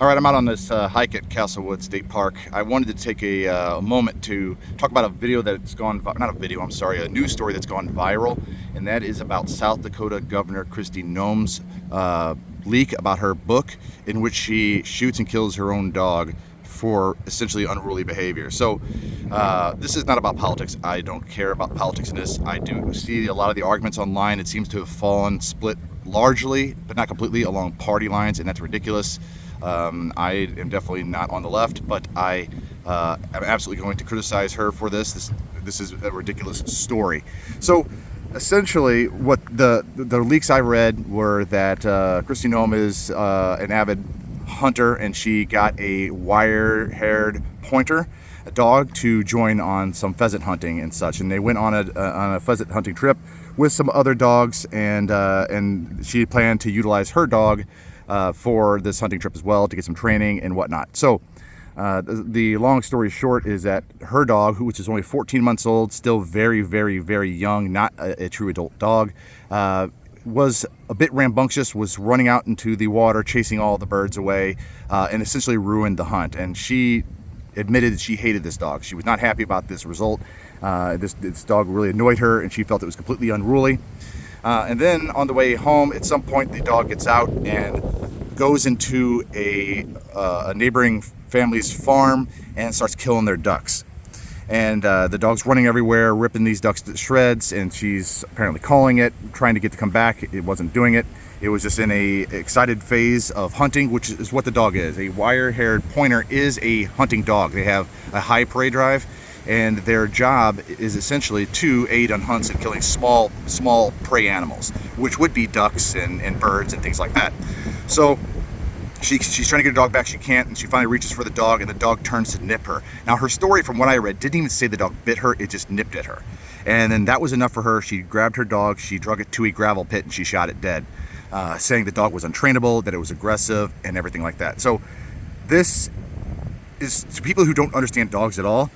All right, I'm out on this hike at Castlewood State Park. I wanted to take a moment to talk about a video that's gone, not a video, I'm sorry, a news story that's gone viral, and that is about South Dakota Governor Kristi Noem's leak about her book in which she shoots and kills her own dog for essentially unruly behavior. So this is not about politics. I don't care about politics in this. I do see a lot of the arguments online. It seems to have split largely, but not completely, along party lines, and that's ridiculous. I am definitely not on the left, but I am absolutely going to criticize her for this. This is a ridiculous story. So essentially what the leaks I read were that Kristi Noem is an avid hunter, and she got a wire-haired pointer, a dog, to join on some pheasant hunting and such. And they went on a pheasant hunting trip with some other dogs, and she planned to utilize her dog for this hunting trip as well, to get some training and whatnot. So the long story short is that her dog, which is only 14 months old, still very, very, very young, not a true adult dog, was a bit rambunctious, was running out into the water, chasing all the birds away, and essentially ruined the hunt. And she admitted that she hated this dog. She was not happy about this result. This dog really annoyed her, and she felt it was completely unruly. And then on the way home, at some point, the dog gets out and goes into a neighboring family's farm and starts killing their ducks. And the dog's running everywhere, ripping these ducks to shreds, and she's apparently calling it, trying to get to come back. It wasn't doing it. It was just in a excited phase of hunting, which is what the dog is. A wire-haired pointer is a hunting dog. They have a high prey drive, and their job is essentially to aid on hunts and killing small prey animals, which would be ducks and birds and things like that. So she's trying to get her dog back. She can't, and she finally reaches for the dog, and the dog turns to nip her. Now, her story, from what I read, didn't even say the dog bit her. It just nipped at her. And then that was enough for her. She grabbed her dog, she drug it to a gravel pit, and she shot it dead, saying the dog was untrainable, that it was aggressive, and everything like that. So this is, to people who don't understand dogs at all,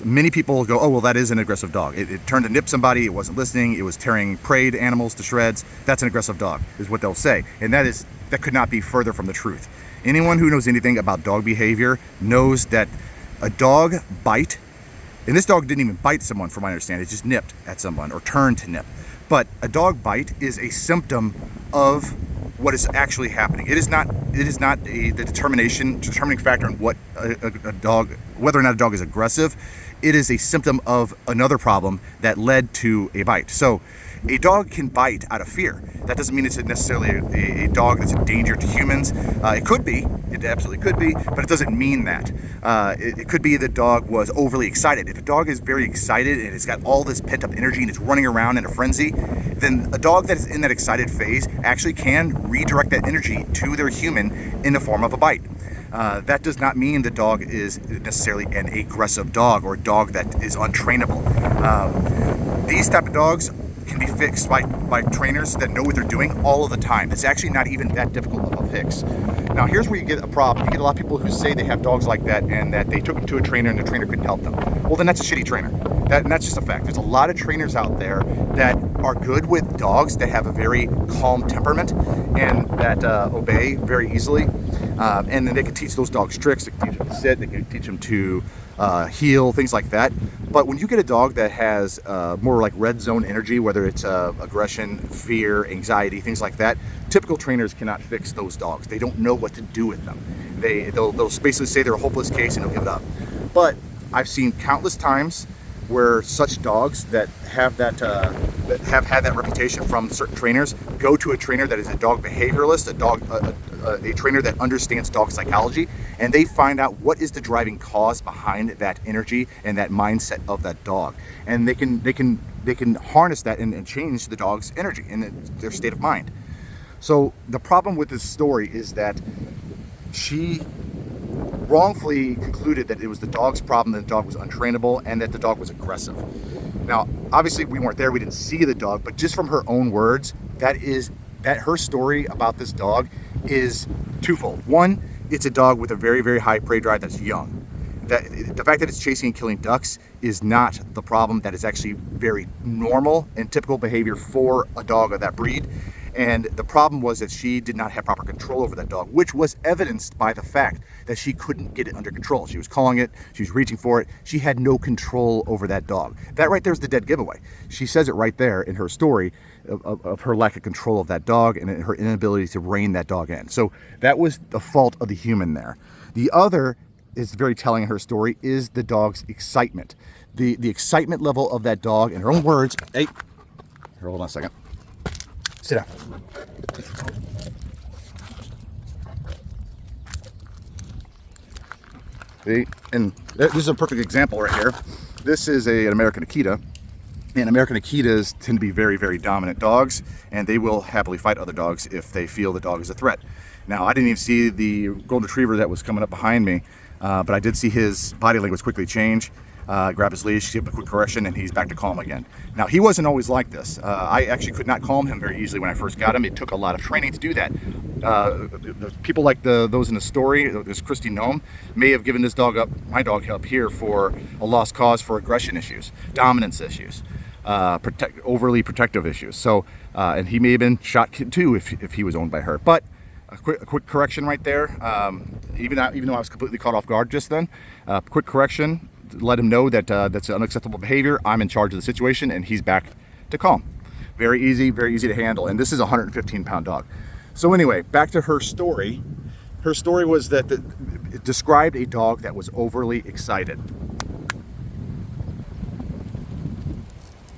many people go, oh, well, that is an aggressive dog. It turned to nip somebody, it wasn't listening, it was tearing preyed animals to shreds. That's an aggressive dog, is what they'll say. And that could not be further from the truth. Anyone who knows anything about dog behavior knows that a dog bite, and this dog didn't even bite someone from my understanding, it just nipped at someone or turned to nip. But a dog bite is a symptom of what is actually happening. It is not the determining factor in what a dog, whether or not a dog is aggressive. It is a symptom of another problem that led to a bite. So a dog can bite out of fear. That doesn't mean it's necessarily a dog that's a danger to humans. It could be, it absolutely could be, but it doesn't mean that. It could be the dog was overly excited. If a dog is very excited and it's got all this pent up energy and it's running around in a frenzy, then a dog that is in that excited phase actually can redirect that energy to their human in the form of a bite. That does not mean the dog is necessarily an aggressive dog or a dog that is untrainable. These type of dogs can be fixed by trainers that know what they're doing all of the time. It's actually not even that difficult of a fix. Now, here's where you get a problem. You get a lot of people who say they have dogs like that and that they took them to a trainer and the trainer couldn't help them. Well, then that's a shitty trainer. And that's just a fact. There's a lot of trainers out there that are good with dogs that have a very calm temperament and that obey very easily. And then they can teach those dogs tricks. They can teach them to sit. They can teach them to heel, things like that. But when you get a dog that has more like red zone energy, whether it's aggression, fear, anxiety, things like that, typical trainers cannot fix those dogs. They don't know what to do with them. They'll basically say they're a hopeless case and they'll give it up. But I've seen countless times where such dogs that have that have had that reputation from certain trainers go to a trainer that is a dog behavioralist, a trainer that understands dog psychology, and they find out what is the driving cause behind that energy and that mindset of that dog, and they can harness that and change the dog's energy and their state of mind. So the problem with this story is that she wrongfully concluded that it was the dog's problem, that the dog was untrainable, and that the dog was aggressive. Now, obviously we weren't there, we didn't see the dog, but just from her own words, that her story about this dog is twofold. One, it's a dog with a very, very high prey drive that's young. The fact that it's chasing and killing ducks is not the problem. That is actually very normal and typical behavior for a dog of that breed. And the problem was that she did not have proper control over that dog, which was evidenced by the fact that she couldn't get it under control. She was calling it, she was reaching for it. She had no control over that dog. That right there is the dead giveaway. She says it right there in her story of her lack of control of that dog and her inability to rein that dog in. So that was the fault of the human there. The other is very telling in her story is the dog's excitement. The excitement level of that dog, in her own words, hey, here, hold on a second. Sit down. See, and this is a perfect example right here. This is an American Akita, and American Akitas tend to be very, very dominant dogs, and they will happily fight other dogs if they feel the dog is a threat. Now, I didn't even see the golden retriever that was coming up behind me, but I did see his body language quickly change. Grab his leash, give him a quick correction, and he's back to calm again. Now, he wasn't always like this. I actually could not calm him very easily when I first got him. It took a lot of training to do that. People like those in the story, this Kristi Noem, may have given this dog up, my dog up here, for a lost cause for aggression issues, dominance issues, overly protective issues. So, and he may have been shot too if he was owned by her. But a quick correction right there. Even though I was completely caught off guard just then, quick correction. Let him know that that's unacceptable behavior. I'm in charge of the situation, and he's back to calm. Very easy to handle. And this is a 115-pound dog. So anyway, back to her story. Her story was that it described a dog that was overly excited.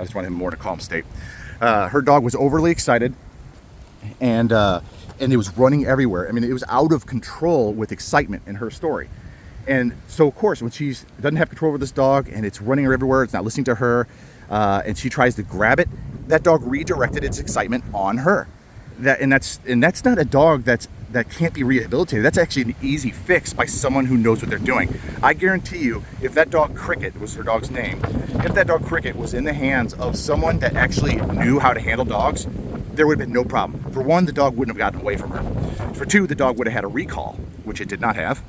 I just want him more in a calm state. Her dog was overly excited, and it was running everywhere. I mean, it was out of control with excitement in her story. And so, of course, when she doesn't have control over this dog and it's running her everywhere, it's not listening to her, and she tries to grab it, that dog redirected its excitement on her. That's not a dog that can't be rehabilitated. That's actually an easy fix by someone who knows what they're doing. I guarantee you, if that dog Cricket was her dog's name, if that dog Cricket was in the hands of someone that actually knew how to handle dogs, there would have been no problem. For one, the dog wouldn't have gotten away from her. For two, the dog would have had a recall, which it did not have.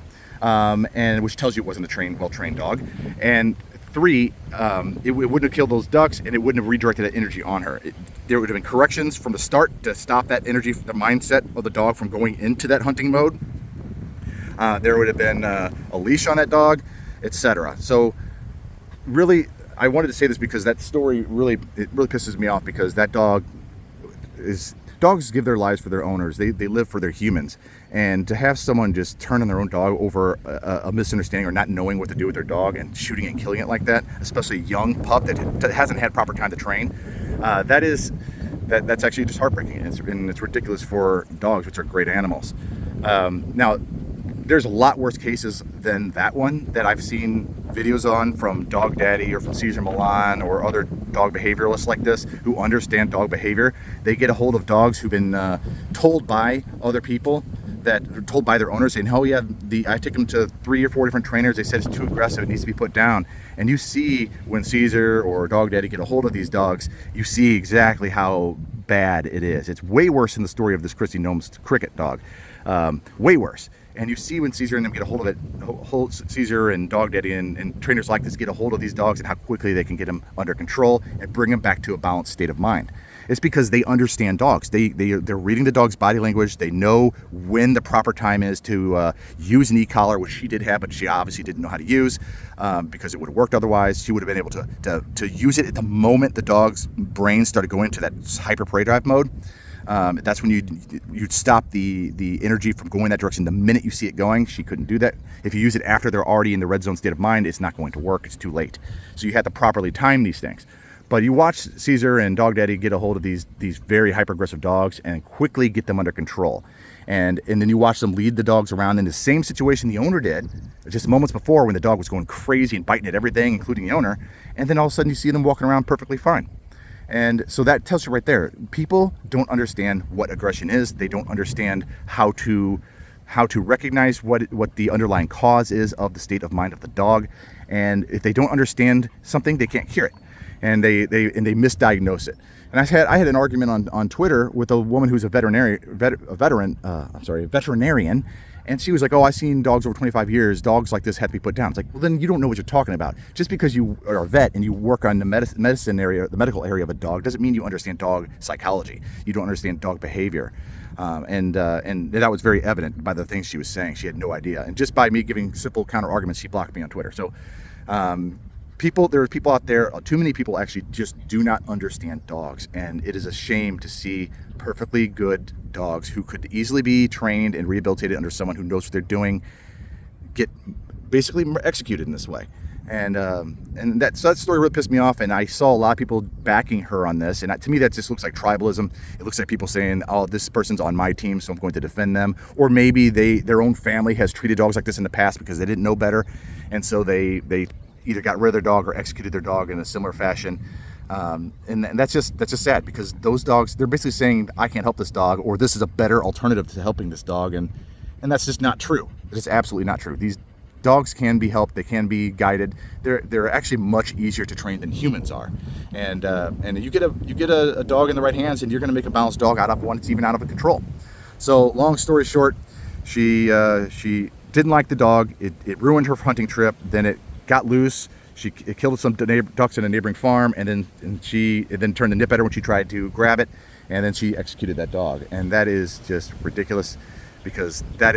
And which tells you it wasn't a well-trained dog. And three, it wouldn't have killed those ducks, and it wouldn't have redirected that energy on her. There would have been corrections from the start to stop that energy, the mindset of the dog from going into that hunting mode. There would have been a leash on that dog, etc. So really, I wanted to say this because that story really pisses me off, because that dog dogs give their lives for their owners. They live for their humans. And to have someone just turn on their own dog over a misunderstanding or not knowing what to do with their dog and shooting and killing it like that, especially a young pup that hasn't had proper time to train, that's actually just heartbreaking. And it's ridiculous for dogs, which are great animals. Now, there's a lot worse cases than that one that I've seen videos on from Dog Daddy or from Cesar Millan or other dog behavioralists like this who understand dog behavior. They get a hold of dogs who've been told by other people, that are told by their owners, saying, oh yeah, I took them to 3 or 4 different trainers, they said it's too aggressive, it needs to be put down. And you see when Cesar or Dog Daddy get a hold of these dogs, you see exactly how bad it is. It's way worse than the story of this Kristi Noem's Cricket dog. Way worse. And you see when Cesar and them get a hold of it, Cesar and Dog Daddy and trainers like this get a hold of these dogs, and how quickly they can get them under control and bring them back to a balanced state of mind. It's because they understand dogs. They're reading the dog's body language. They know when the proper time is to use an e-collar, which she did have, but she obviously didn't know how to use, because it would have worked otherwise. She would have been able to use it at the moment the dog's brain started going into that hyper prey drive mode. That's when you'd stop the energy from going that direction the minute you see it going. She couldn't do that. If you use it after they're already in the red zone state of mind, it's not going to work. It's too late. So you have to properly time these things. But you watch Cesar and Dog Daddy get a hold of these very hyper-aggressive dogs and quickly get them under control. And then you watch them lead the dogs around in the same situation the owner did just moments before, when the dog was going crazy and biting at everything, including the owner. And then all of a sudden you see them walking around perfectly fine. And so that tells you right there, people don't understand what aggression is. They don't understand how to recognize what the underlying cause is of the state of mind of the dog. And if they don't understand something, they can't cure it. And they misdiagnose it. And I had an argument on Twitter with a woman who's a veterinarian, And she was like, oh, I've seen dogs over 25 years. Dogs like this have to be put down. It's like, well, then you don't know what you're talking about. Just because you are a vet and you work on the medicine area, the medical area of a dog, doesn't mean you understand dog psychology. You don't understand dog behavior. And that was very evident by the things she was saying. She had no idea. And just by me giving simple counter arguments, she blocked me on Twitter. So there are people out there, too many people actually just do not understand dogs. And it is a shame to see perfectly good dogs who could easily be trained and rehabilitated under someone who knows what they're doing get basically executed in this way. And that story really pissed me off, and I saw a lot of people backing her on this, and to me that just looks like tribalism. It looks like people saying, oh, this person's on my team, so I'm going to defend them. Or maybe their own family has treated dogs like this in the past because they didn't know better, and so they either got rid of their dog or executed their dog in a similar fashion. And that's just sad, because those dogs, they're basically saying, I can't help this dog, or this is a better alternative to helping this dog, and that's just not true. It is absolutely not true. These dogs can be helped, they can be guided. They're actually much easier to train than humans are. And you get a dog in the right hands, and you're going to make a balanced dog out of one that's even out of control. So long story short, she didn't like the dog. It ruined her hunting trip. Then it got loose. It killed some ducks in a neighboring farm, and then it then turned the nip at her when she tried to grab it, and then she executed that dog. And that is just ridiculous, because that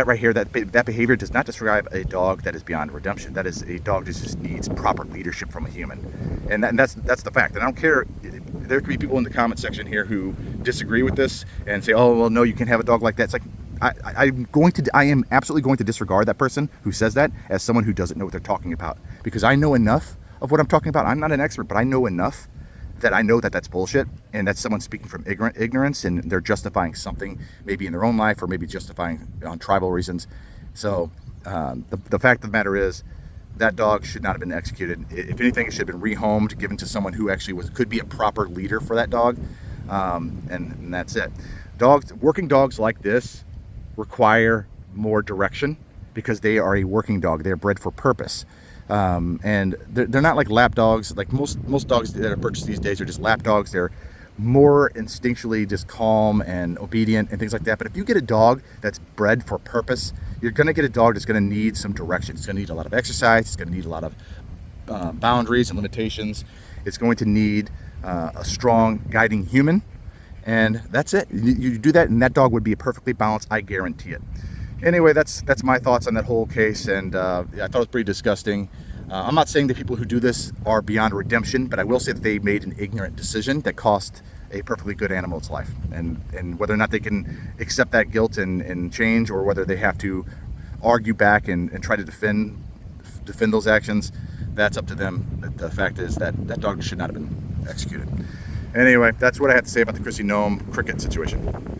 right here, that behavior does not describe a dog that is beyond redemption. That is a dog that just needs proper leadership from a human, and that's the fact. And I don't care. There could be people in the comment section here who disagree with this and say, oh, well, no, you can't have a dog like that. It's like, I am absolutely going to disregard that person who says that as someone who doesn't know what they're talking about, because I know enough of what I'm talking about. I'm not an expert, but I know enough that I know that that's bullshit, and that's someone speaking from ignorance, and they're justifying something maybe in their own life, or maybe justifying on tribal reasons. So the fact of the matter is, that dog should not have been executed. If anything, it should have been rehomed, given to someone who actually could be a proper leader for that dog, and that's it. Working dogs like this require more direction, because they are a working dog. They're bred for purpose. And they're not like lap dogs. Like most dogs that are purchased these days are just lap dogs. They're more instinctually just calm and obedient and things like that. But if you get a dog that's bred for purpose, you're going to get a dog that's going to need some direction. It's going to need a lot of exercise. It's going to need a lot of boundaries and limitations. It's going to need a strong guiding human. And that's it. You do that, and that dog would be perfectly balanced. I guarantee it. Anyway, that's my thoughts on that whole case, and I thought it was pretty disgusting. I'm not saying that people who do this are beyond redemption, but I will say that they made an ignorant decision that cost a perfectly good animal its life. And whether or not they can accept that guilt and change, or whether they have to argue back and try to defend those actions, that's up to them. The fact is that dog should not have been executed. Anyway, that's what I had to say about the Kristi Noem cricket situation.